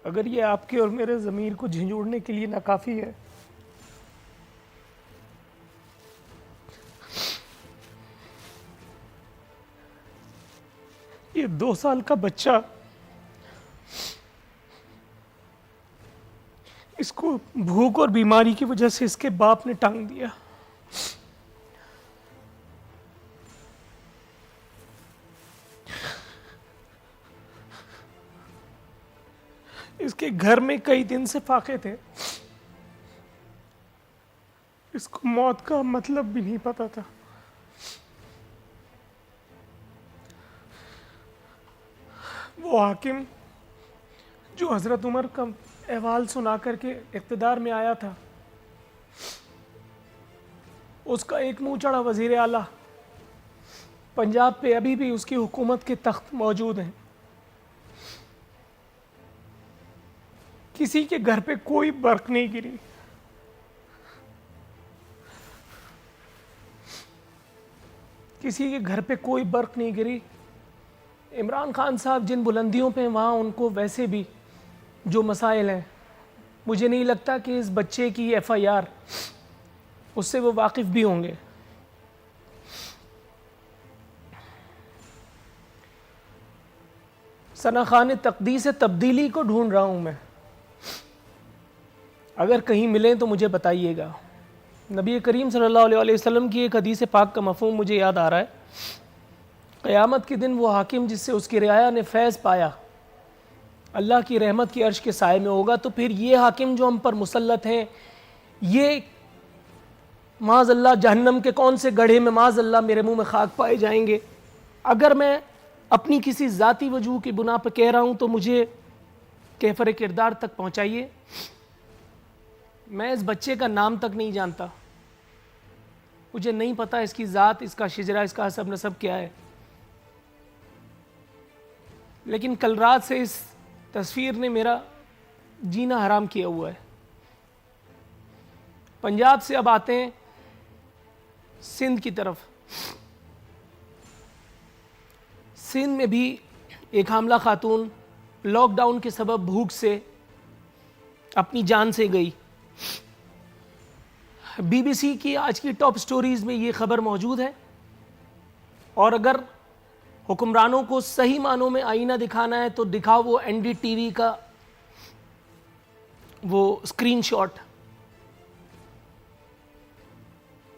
अगर ये आपके और मेरे ज़मीर को झंझोड़ने के लिए नाकाफ़ी है, ये 2 साल का बच्चा, इसको भूख और बीमारी की वजह से इसके बाप ने टांग दिया। इसके घर में कई दिन से फाके थे। इसको मौत का मतलब भी नहीं पता था। वो हाकिम जो हजरत उमर का अहवाल सुना करके इक़्तिदार में आया था, उसका एक मुंह चढ़ा वजीर आला पंजाब पे अभी भी उसकी हुकूमत के तख्त मौजूद हैं। किसी के घर पे कोई बर्क नहीं गिरी। किसी के घर पे कोई बर्क नहीं गिरी। इमरान खान साहब जिन बुलंदियों पे हैं, वहाँ उनको वैसे भी जो मसाइल हैं, मुझे नहीं लगता कि इस बच्चे की FIR उससे वो वाकिफ़ भी होंगे। सना खान तकदीस तब्दीली को ढूंढ रहा हूँ मैं, अगर कहीं मिलें तो मुझे बताइएगा। नबी करीम सल्लल्लाहु अलैहि वसल्लम की एक हदीस पाक का मफ़हूम मुझे याद आ रहा है। क़यामत के दिन वो हाकिम जिससे उसकी रियाया ने फैज़ पाया, अल्लाह की रहमत की अर्श के साए में होगा। तो फिर ये हाकिम जो हम पर मुसल्लत हैं, ये माज़अल्लाह जहन्नम के कौन से गड्ढे में माज़अल्लाह मेरे मुंह में खाक पाए जाएंगे। अगर मैं अपनी किसी ज़ाती वजूह की बुना पर कह रहा हूँ तो मुझे कैफर किरदार तक पहुँचाइए। मैं इस बच्चे का नाम तक नहीं जानता, मुझे नहीं पता इसकी ज़ात, इसका शिजरा, इसका हसब नसब क्या है। लेकिन कल रात से इस तस्वीर ने मेरा जीना हराम किया हुआ है। पंजाब से अब आते हैं सिंध की तरफ। सिंध में भी एक हामला खातून लॉकडाउन के सबब भूख से अपनी जान से गई। BBC की आज की टॉप स्टोरीज में ये खबर मौजूद है। और अगर हुक्मरानों को सही मानों में आईना दिखाना है तो दिखाओ वो NDTV का वो स्क्रीनशॉट।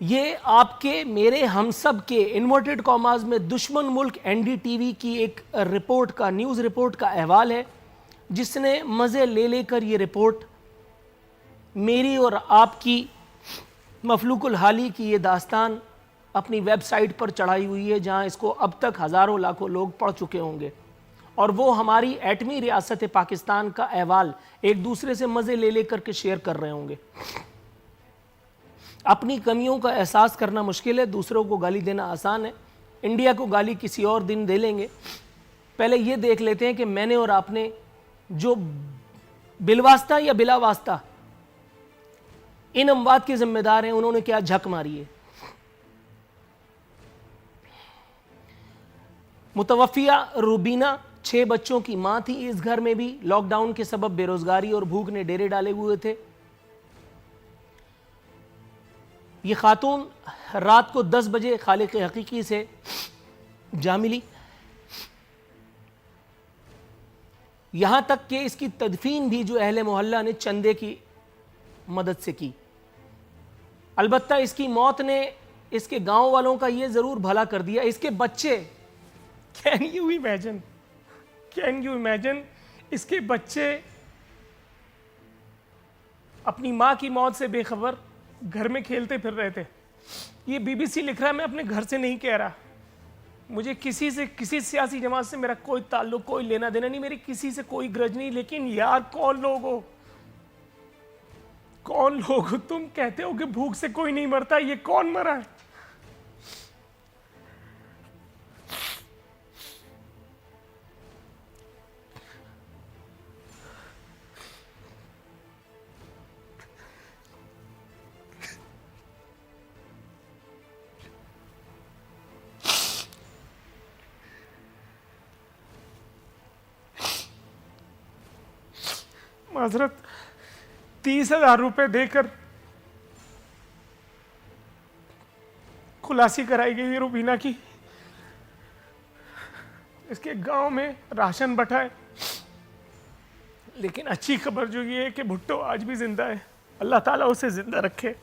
ये आपके मेरे हम सब के इन्वर्टेड कॉमास में दुश्मन मुल्क NDTV की एक रिपोर्ट का, न्यूज़ रिपोर्ट का अहवाल है, जिसने मज़े ले लेकर ये रिपोर्ट मेरी और आपकी मफलूकुल हाली की ये दास्तान अपनी वेबसाइट पर चढ़ाई हुई है, जहां इसको अब तक हज़ारों लाखों लोग पढ़ चुके होंगे। और वो हमारी एटमी रियासत पाकिस्तान का अहवाल एक दूसरे से मज़े ले लेकर के शेयर कर रहे होंगे। अपनी कमियों का एहसास करना मुश्किल है, दूसरों को गाली देना आसान है। इंडिया को गाली किसी और दिन दे लेंगे। पहले ये देख लेते हैं कि मैंने और आपने जो बिलवास्ता या बिला वास्ता इन अमवात के जिम्मेदार हैं, उन्होंने क्या झक मारी है। मुतवफ़िया रूबीना 6 बच्चों की मां थी। इस घर में भी लॉकडाउन के सबब बेरोजगारी और भूख ने डेरे डाले हुए थे। ये खातून रात को 10 बजे खालिक हकीकी से जा मिली। यहां तक कि इसकी तदफीन भी जो अहले मोहल्ला ने चंदे की मदद से की। अलबत्ता इसकी मौत ने इसके गांव वालों का यह जरूर भला कर दिया। इसके बच्चे, कैन यू इमेजिन, इसके बच्चे अपनी मां की मौत से बेखबर घर में खेलते फिर रहे थे। ये BBC लिख रहा है, मैं अपने घर से नहीं कह रहा। मुझे किसी से, किसी सियासी जमात से मेरा कोई ताल्लुक, कोई लेना देना नहीं, मेरी किसी से कोई ग्रज नहीं। लेकिन यार, कौन लोग हो तुम कहते हो कि भूख से कोई नहीं मरता, ये कौन मरा है? हजरत 30,000 रुपये देकर खुलासी कराई गई है रुबीना की। इसके गांव में राशन बटा है, लेकिन अच्छी खबर जो ये है कि भुट्टो आज भी जिंदा है। अल्लाह ताला उसे जिंदा रखे।